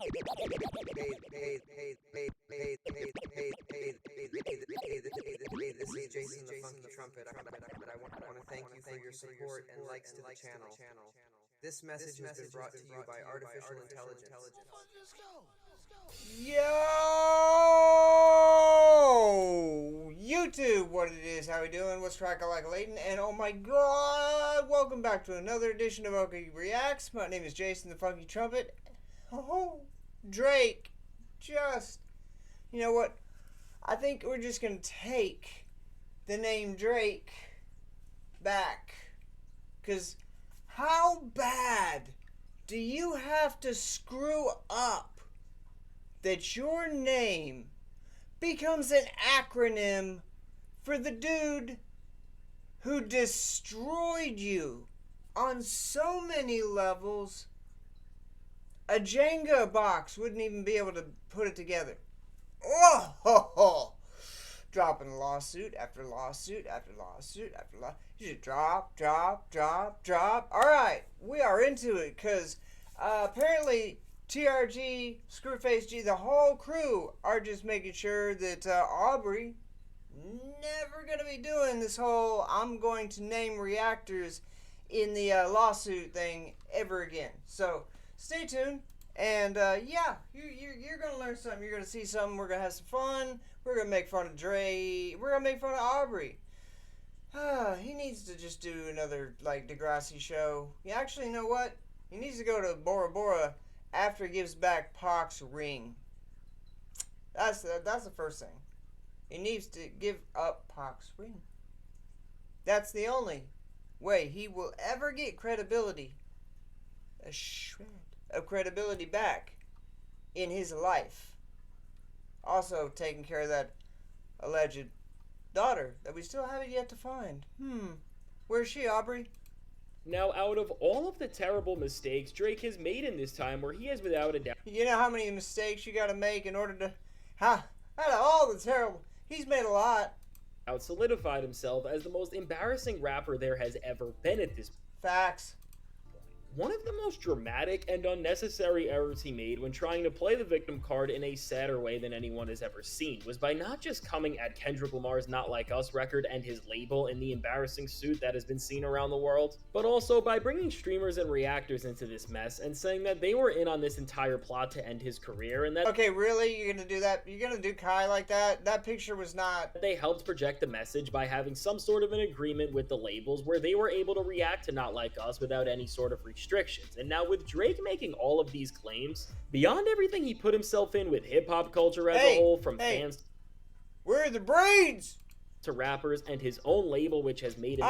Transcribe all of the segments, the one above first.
This is Jason the Funky Trumpet. I want to thank you for your support and likes to the channel. This message has been brought to you by artificial intelligence. Yo! YouTube, what it is, how we doing, what's cracking like Layton, and oh my god, welcome back to another edition of OK Reacts. My name is Jason the Funky Trumpet. Oh, Drake, you know what, I think we're just gonna take the name Drake back, because how bad do you have to screw up that your name becomes an acronym for the dude who destroyed you on so many levels a Jenga box wouldn't even be able to put it together? Oh, ho, ho. Dropping lawsuit after lawsuit after lawsuit after lawsuit. You should drop. Alright, we are into it, because apparently TRG, Screwface G, the whole crew are just making sure that Aubrey never going to be doing this whole I'm going to name reactors in the lawsuit thing ever again. So stay tuned, and yeah, you're going to learn something. You're going to see something. We're going to have some fun. We're going to make fun of Dre. We're going to make fun of Aubrey. He needs to just do another, like, Degrassi show. You actually know what? He needs to go to Bora Bora after he gives back Pac's ring. That's the first thing. He needs to give up Pac's ring. That's the only way he will ever get credibility. A shred of credibility back in his life. Also taking care of that alleged daughter that we still haven't yet to find. Where's she, Aubrey? Now, out of all of the terrible mistakes Drake has made in this time, where he has without a doubt... You know how many mistakes you gotta make in order to... out of all the terrible... He's made a lot. ...solidified himself as the most embarrassing rapper there has ever been at this point. Facts. One of the most dramatic and unnecessary errors he made when trying to play the victim card in a sadder way than anyone has ever seen was by not just coming at Kendrick Lamar's Not Like Us record and his label in the embarrassing suit that has been seen around the world, but also by bringing streamers and reactors into this mess and saying that they were in on this entire plot to end his career, and that... Okay, really? You're gonna do that? You're gonna do Kai like that? That picture was not... They helped project the message by having some sort of an agreement with the labels where they were able to react to Not Like Us without any sort of restrictions. And now with Drake making all of these claims, beyond everything he put himself in with hip-hop culture as a whole, from fans... Where are the braids? ...to rappers, and his own label, which has made him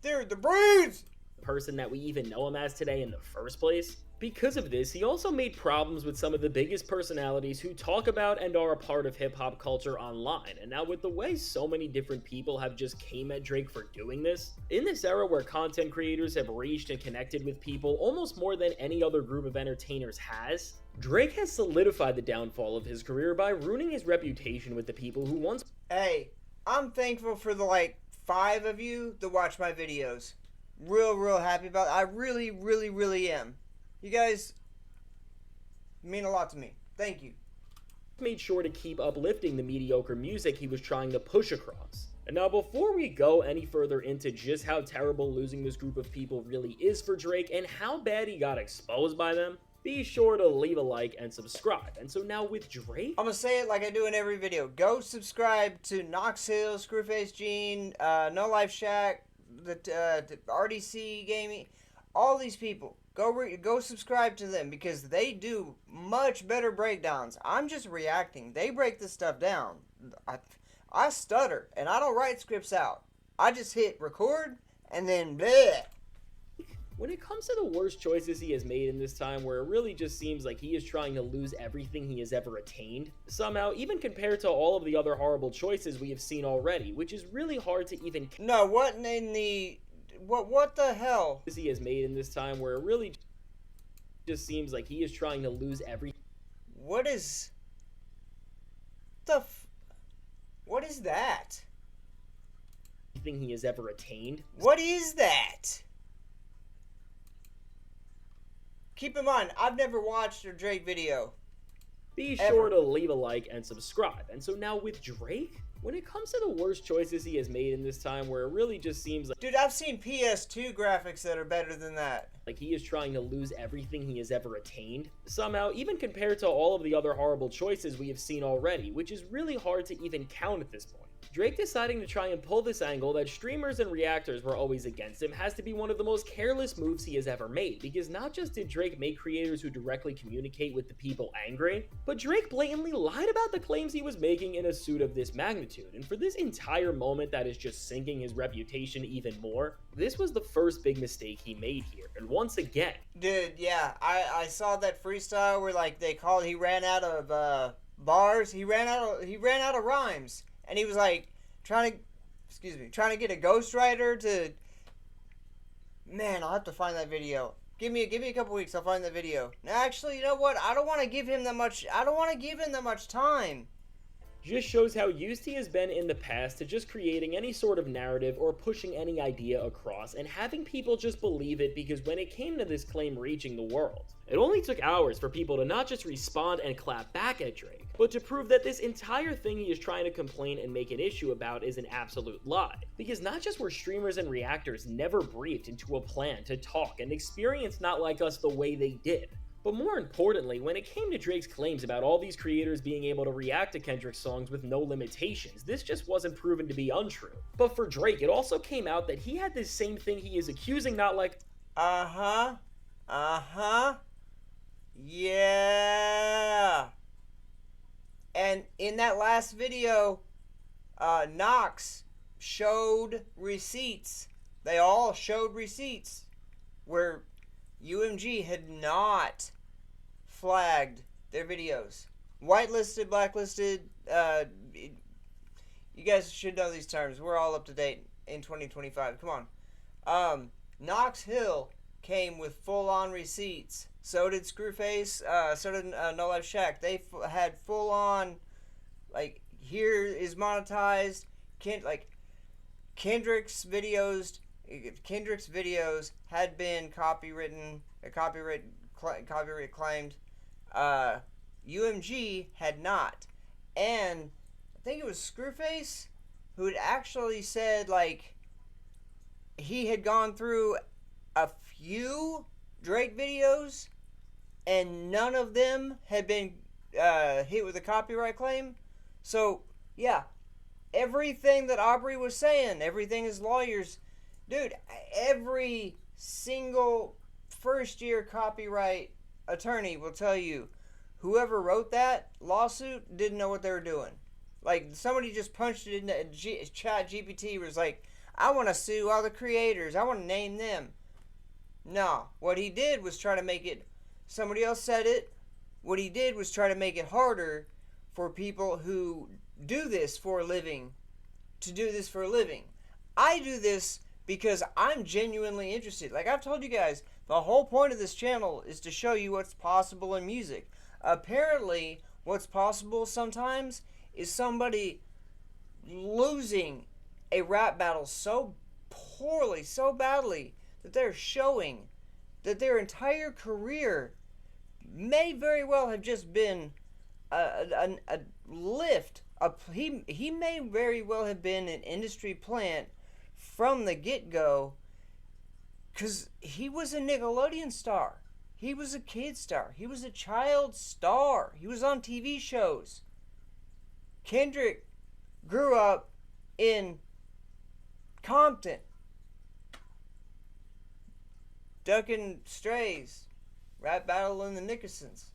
they're the braids! ...person that we even know him as today in the first place. Because of this, he also made problems with some of the biggest personalities who talk about and are a part of hip-hop culture online. And now with the way so many different people have just came at Drake for doing this, in this era where content creators have reached and connected with people almost more than any other group of entertainers has, Drake has solidified the downfall of his career by ruining his reputation with the people who once... Hey, I'm thankful for the, 5 of you that watch my videos. Real happy about it. I really am. You guys mean a lot to me. Thank you. Made sure to keep uplifting the mediocre music he was trying to push across. And now before we go any further into just how terrible losing this group of people really is for Drake and how bad he got exposed by them, be sure to leave a like and subscribe. And so now with Drake... I'm gonna say it like I do in every video. Go subscribe to Knox Hill, Screwface Gene, No Life Shack, the RDC Gaming, all these people. Go subscribe to them, because they do much better breakdowns. I'm just reacting. They break this stuff down. I stutter, and I don't write scripts out. I just hit record, and then bleh. When it comes to the worst choices he has made in this time, where it really just seems like he is trying to lose everything he has ever attained, somehow, even compared to all of the other horrible choices we have seen already, which is really hard to even... No, what in the... What the hell? He has made in this time, where it really just seems like he is trying to lose everything. What is what is that? Everything he has ever attained. What is that? keep in mind, I've never watched a Drake video. Be Ever. sure to leave a like and subscribe. And so now with Drake, when it comes to the worst choices he has made in this time, where it really just seems like, Dude, I've seen PS2 graphics that are better than that. like he is trying to lose everything he has ever attained, somehow, even compared to all of the other horrible choices we have seen already, which is really hard to even count at this point. Drake deciding to try and pull this angle that streamers and reactors were always against him has to be one of the most careless moves he has ever made, because not just did Drake make creators who directly communicate with the people angry, but Drake blatantly lied about the claims he was making in a suit of this magnitude, and for this entire moment that is just sinking his reputation even more, this was the first big mistake he made here, and once again, Dude, yeah, I saw that freestyle where like he ran out of bars, he ran out of rhymes. And he was like trying to get a ghostwriter to. Man, I'll have to find that video. Give me a couple weeks, I'll find that video. Now, actually, you know what? I don't want to give him that much time. just shows how used he has been in the past to just creating any sort of narrative or pushing any idea across and having people just believe it, because when it came to this claim reaching the world, it only took hours for people to not just respond and clap back at Drake, but to prove that this entire thing he is trying to complain and make an issue about is an absolute lie. Because not just were streamers and reactors never briefed into a plan to talk and experience Not Like Us the way they did, but more importantly, when it came to Drake's claims about all these creators being able to react to Kendrick's songs with no limitations, this just wasn't proven to be untrue. But for Drake, it also came out that he had this same thing he is accusing Not Like... Yeah. And in that last video, Knox showed receipts. They all showed receipts where UMG had not flagged their videos. Whitelisted, blacklisted, you guys should know these terms. We're all up to date in 2025. Come on. Knox Hill came with full-on receipts. So did Screwface, so did No Life Shack. They had full-on, like, here is monetized. Kendrick's videos had been copyright claimed. UMG had not. And I think it was Screwface who had actually said, like, he had gone through a few Drake videos and none of them had been hit with a copyright claim. So, yeah, everything that Aubrey was saying, everything his lawyers, dude, every single first-year copyright attorney will tell you, whoever wrote that lawsuit didn't know what they were doing. Like, somebody just punched it into Chat GPT, was like, I want to sue all the creators, I want to name them. No, what he did was try to make it, somebody else said it, what he did was try to make it harder for people who do this for a living to do this for a living. I do this because I'm genuinely interested. Like I've told you guys, the whole point of this channel is to show you what's possible in music. Apparently, what's possible sometimes is somebody losing a rap battle so poorly, so badly, that they're showing that their entire career may very well have just been a lift. He may very well have been an industry plant from the get-go, because he was a Nickelodeon star. He was a kid star. He was a child star. He was on TV shows. Kendrick grew up in Compton, ducking strays, rap battle in the Nickersons.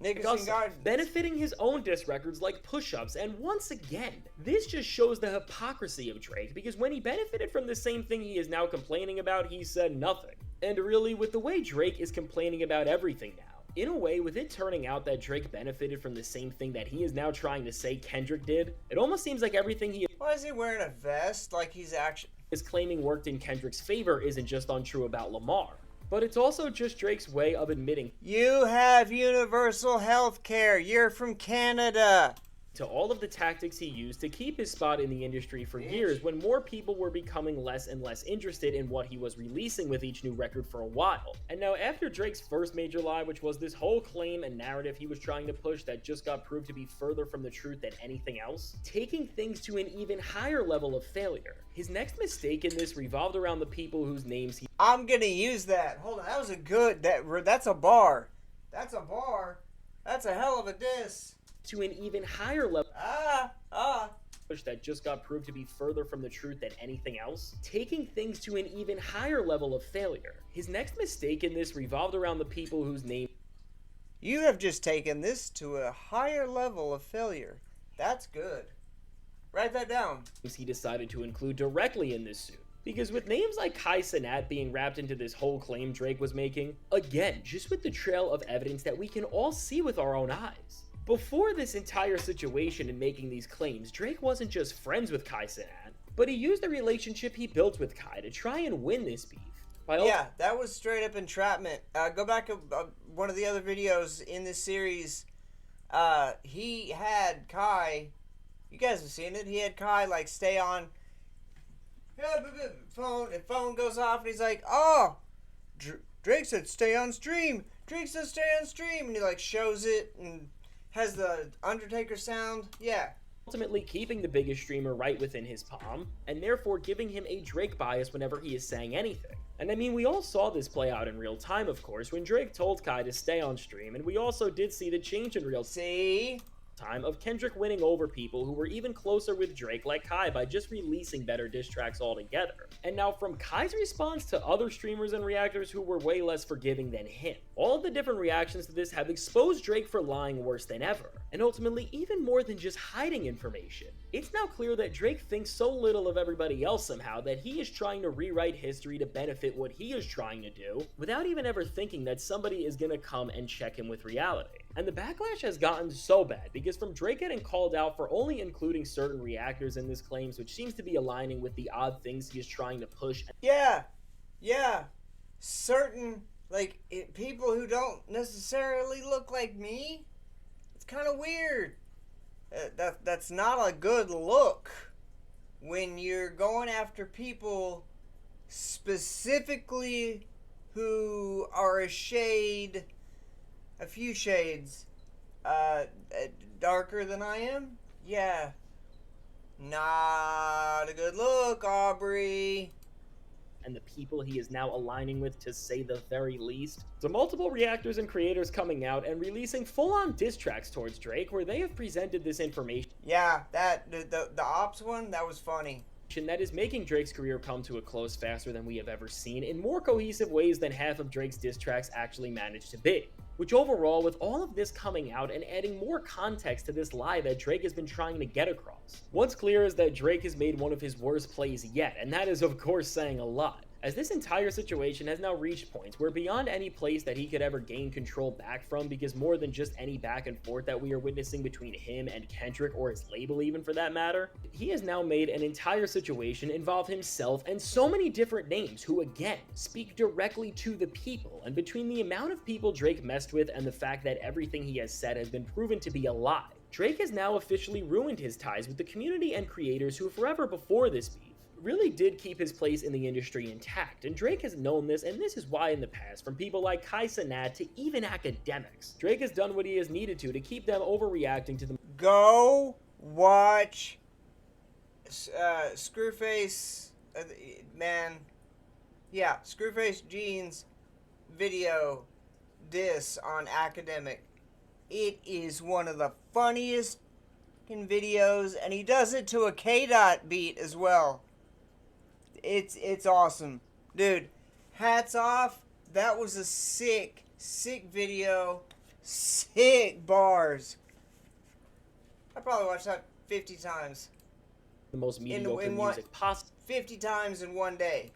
Nickerson Gardens. Benefiting his own diss records like push-ups, and once again, this just shows the hypocrisy of Drake, because when he benefited from the same thing he is now complaining about, he said nothing. And really, with the way Drake is complaining about everything now, in a way, with it turning out that Drake benefited from the same thing that he is now trying to say Kendrick did, it almost seems like everything he Why is he wearing a vest like he's actually is claiming worked in Kendrick's favor isn't just untrue about Lamar, but it's also just Drake's way of admitting you have universal health care. You're from Canada. to all of the tactics he used to keep his spot in the industry for years when more people were becoming less and less interested in what he was releasing with each new record for a while. And now after Drake's first major lie, which was this whole claim and narrative he was trying to push that just got proved to be further from the truth than anything else, taking things to an even higher level of failure. His next mistake in this revolved around the people whose names he— I'm gonna use that. Hold on, that was a good, that's a bar. That's a bar. That's a hell of a diss. To an even higher level that just got proved to be further from the truth than anything else, taking things to an even higher level of failure. His next mistake in this revolved around the people whose names— You have just taken this to a higher level of failure. That's good. Write that down. He decided to include directly in this suit. Because with names like Kai Cenat being wrapped into this whole claim Drake was making, again, just with the trail of evidence that we can all see with our own eyes. Before this entire situation and making these claims, Drake wasn't just friends with Kai Cenat, but he used the relationship he built with Kai to try and win this beef. Yeah, that was straight up entrapment. Go back to one of the other videos in this series. He had Kai, you guys have seen it, he had Kai like stay on phone goes off and he's like, oh, Drake said stay on stream. Drake said stay on stream. And he like shows it and has the Undertaker sound. Yeah. Ultimately keeping the biggest streamer right within his palm, and therefore giving him a Drake bias whenever he is saying anything. And I mean, we all saw this play out in real time, of course, when Drake told Kai to stay on stream, and we also did see the change in real time of Kendrick winning over people who were even closer with Drake like Kai by just releasing better diss tracks altogether. And now from Kai's response to other streamers and reactors who were way less forgiving than him, all of the different reactions to this have exposed Drake for lying worse than ever, and ultimately even more than just hiding information. It's now clear that Drake thinks so little of everybody else somehow that he is trying to rewrite history to benefit what he is trying to do, without even ever thinking that somebody is gonna come and check him with reality. And the backlash has gotten so bad, because from Drake getting called out for only including certain reactors in his claims, which seems to be aligning with the odd things he is trying to push. Yeah. Certain, people who don't necessarily look like me. It's kind of weird. That's not a good look when you're going after people specifically who are a few shades darker than I am. Yeah. Not a good look, Aubrey. And the people he is now aligning with, to say the very least. So multiple reactors and creators coming out and releasing full-on diss tracks towards Drake where they have presented this information. Yeah, the Ops one, that was funny. That is making Drake's career come to a close faster than we have ever seen, in more cohesive ways than half of Drake's diss tracks actually managed to be. Which overall, with all of this coming out and adding more context to this lie that Drake has been trying to get across, what's clear is that Drake has made one of his worst plays yet, and that is of course saying a lot. As this entire situation has now reached points where beyond any place that he could ever gain control back from, because more than just any back and forth that we are witnessing between him and Kendrick, or his label even for that matter, he has now made an entire situation involve himself and so many different names who again speak directly to the people, and between the amount of people Drake messed with and the fact that everything he has said has been proven to be a lie, Drake has now officially ruined his ties with the community and creators who forever before this beef really did keep his place in the industry intact, and Drake has known this, and this is why in the past, from people like Kai Cenat to even academics, Drake has done what he has needed to keep them overreacting to the— Go watch Screwface, Screwface Jean's video diss on Academic. It is one of the funniest videos, and he does it to a K-Dot beat as well. It's awesome. Dude, hats off. That was a sick video. Sick bars. I probably watched that 50 times. the most mediocre music possible. 50 times in one day.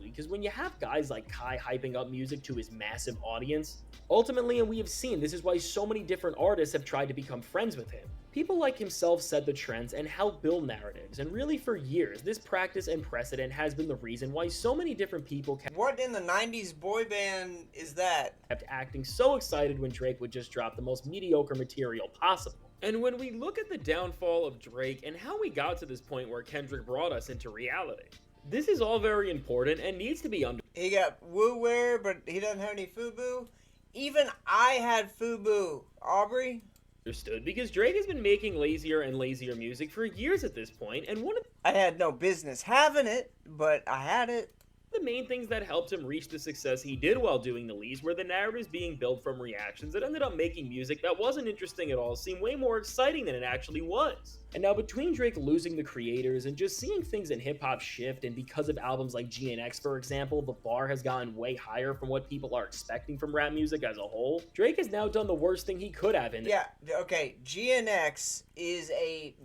because when you have guys like Kai hyping up music to his massive audience, ultimately, and we have seen this is why so many different artists have tried to become friends with him. People like himself set the trends and helped build narratives, and really for years, this practice and precedent has been the reason why so many different people What in the 90s boy band is that? kept acting so excited when Drake would just drop the most mediocre material possible. And when we look at the downfall of Drake and how we got to this point where Kendrick brought us into reality, this is all very important and needs to be He got woo wear, but he doesn't have any FUBU. Even I had FUBU. Aubrey? understood because Drake has been making lazier and lazier music for years at this point, and one of I had no business having it, but I had it. the main things that helped him reach the success he did while doing the leads were the narratives being built from reactions that ended up making music that wasn't interesting at all seem way more exciting than it actually was. And now between Drake losing the creators and just seeing things in hip-hop shift, and because of albums like GNX for example, the bar has gotten way higher from what people are expecting from rap music as a whole, Drake has now done the worst thing he could have in Yeah, okay, GNX is a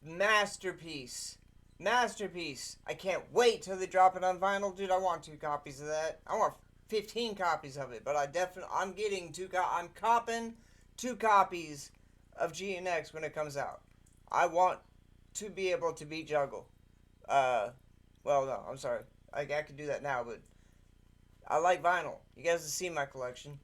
masterpiece. Masterpiece. I can't wait till they drop it on vinyl, dude. I want 2 copies of that. I want 15 copies of it, but I'm getting I'm copping 2 copies of GNX when it comes out. I want to be able to beat Juggle. Well, no, I'm sorry. I can do that now, but I like vinyl. You guys have seen my collection.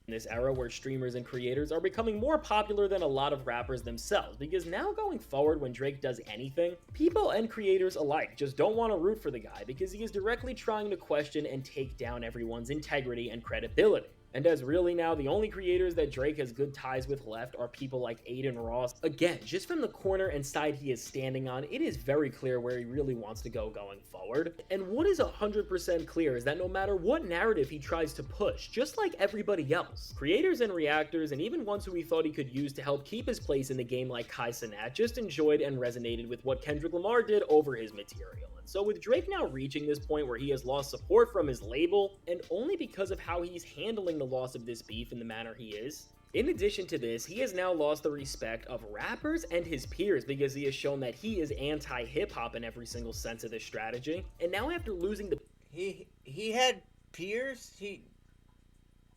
this era where streamers and creators are becoming more popular than a lot of rappers themselves, because now going forward when Drake does anything, people and creators alike just don't want to root for the guy because he is directly trying to question and take down everyone's integrity and credibility. And as really now the only creators that Drake has good ties with left are people like Aiden Ross. Again, just from the corner and side he is standing on, it is very clear where he really wants to go going forward. And what is 100% clear is that no matter what narrative he tries to push, just like everybody else, creators and reactors and even ones who he thought he could use to help keep his place in the game like Kai Cenat just enjoyed and resonated with what Kendrick Lamar did over his material. So with Drake now reaching this point where he has lost support from his label, and only because of how he's handling the loss of this beef in the manner he is, in addition to this, he has now lost the respect of rappers and his peers because he has shown that he is anti-hip-hop in every single sense of this strategy. And now after losing the... He had peers? He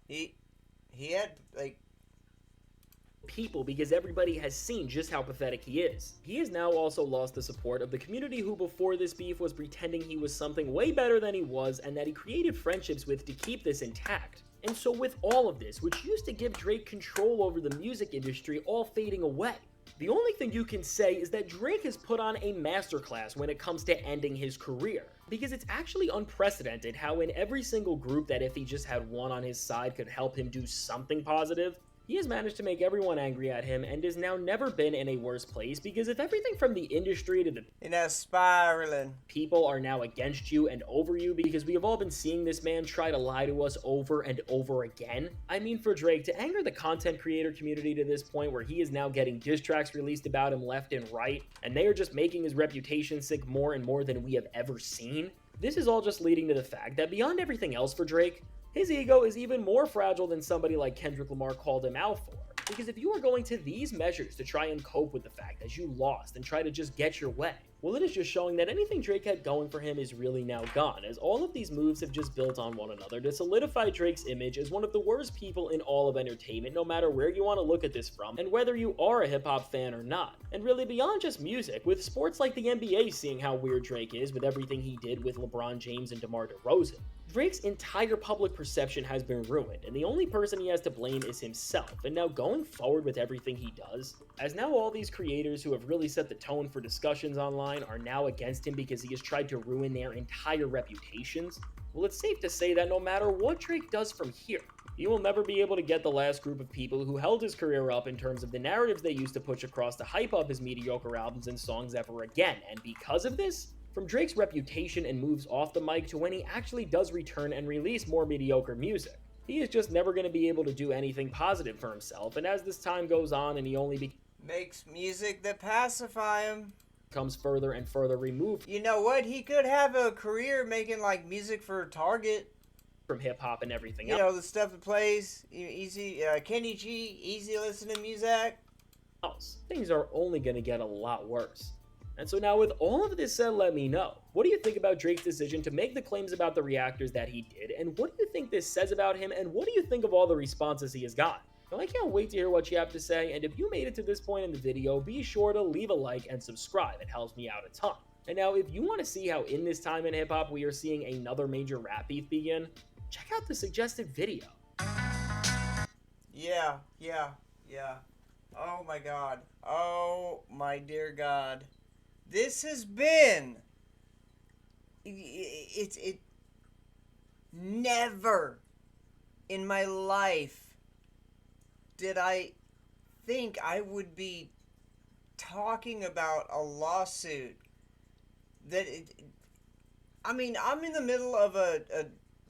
had, like... people because everybody has seen just how pathetic he is. He has now also lost the support of the community who before this beef was pretending he was something way better than he was and that he created friendships with to keep this intact. And so with all of this, which used to give Drake control over the music industry all fading away, the only thing you can say is that Drake has put on a masterclass when it comes to ending his career. Because it's actually unprecedented how in every single group that if he just had one on his side could help him do something positive, he has managed to make everyone angry at him and has now never been in a worse place because if everything from the industry to the spiraling people are now against you and over you because we have all been seeing this man try to lie to us over and over again. I mean, for Drake to anger the content creator community to this point where he is now getting diss tracks released about him left and right, and they are just making his reputation sink more and more than we have ever seen, this is all just leading to the fact that beyond everything else for Drake, his ego is even more fragile than somebody like Kendrick Lamar called him out for. Because if you are going to these measures to try and cope with the fact that you lost and try to just get your way, well, it is just showing that anything Drake had going for him is really now gone, as all of these moves have just built on one another to solidify Drake's image as one of the worst people in all of entertainment, no matter where you want to look at this from, and whether you are a hip-hop fan or not. And really beyond just music, with sports like the NBA seeing how weird Drake is with everything he did with LeBron James and DeMar DeRozan, Drake's entire public perception has been ruined, and the only person he has to blame is himself. And now going forward with everything he does, as now all these creators who have really set the tone for discussions online are now against him because he has tried to ruin their entire reputations, well, it's safe to say that no matter what Drake does from here, he will never be able to get the last group of people who held his career up in terms of the narratives they used to push across to hype up his mediocre albums and songs ever again. And because of this, from Drake's reputation and moves off the mic to when he actually does return and release more mediocre music, he is just never going to be able to do anything positive for himself. And as this time goes on and he only makes music that pacify him, becomes further and further removed, you know what? He could have a career making like music for Target. From hip-hop and everything else. You know, the stuff that plays, easy, Kenny G, easy listening music. Things are only going to get a lot worse. And so now, with all of this said, let me know. What do you think about Drake's decision to make the claims about the reactors that he did? And what do you think this says about him? And what do you think of all the responses he has gotten? Now, I can't wait to hear what you have to say. And if you made it to this point in the video, be sure to leave a like and subscribe. It helps me out a ton. And now, if you want to see how in this time in hip hop we are seeing another major rap beef begin, check out the suggested video. Yeah, yeah, yeah. Oh my God. Oh my dear God. This has been. It never in my life did I think I would be talking about a lawsuit that I mean, I'm in the middle of a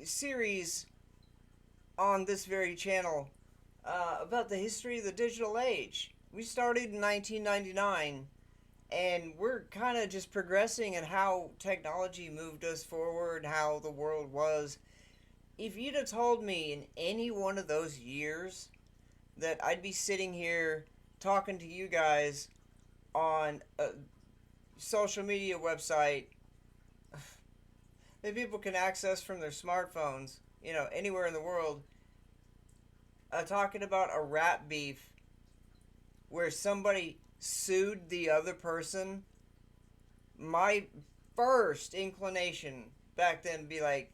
series on this very channel about the history of the digital age. We started in 1999, and we're kind of just progressing in how technology moved us forward, how the world was. If you'd have told me in any one of those years that I'd be sitting here talking to you guys on a social media website that people can access from their smartphones, anywhere in the world, talking about a rap beef where somebody sued the other person, my first inclination back then would be like,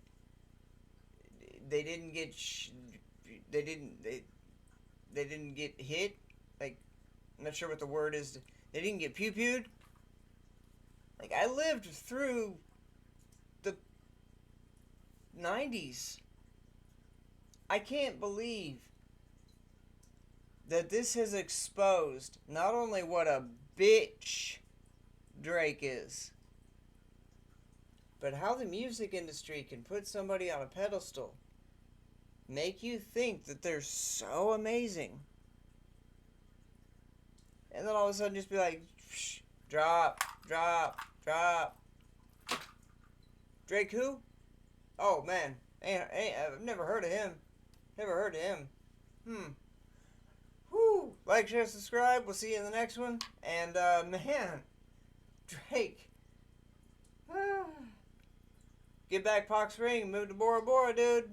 they didn't get they didn't get hit, like, I'm not sure what the word is, they didn't get pew-pewed. Like, I lived through the 90s. I can't believe that this has exposed not only what a bitch Drake is, but how the music industry can put somebody on a pedestal, make you think that they're so amazing, and then all of a sudden just be like, drop, drop, drop. Drake who? Oh man, I've never heard of him. Never heard of him. Whew. Like, share, subscribe. We'll see you in the next one. And, man, Drake. Get back Pox Ring and move to Bora Bora, dude.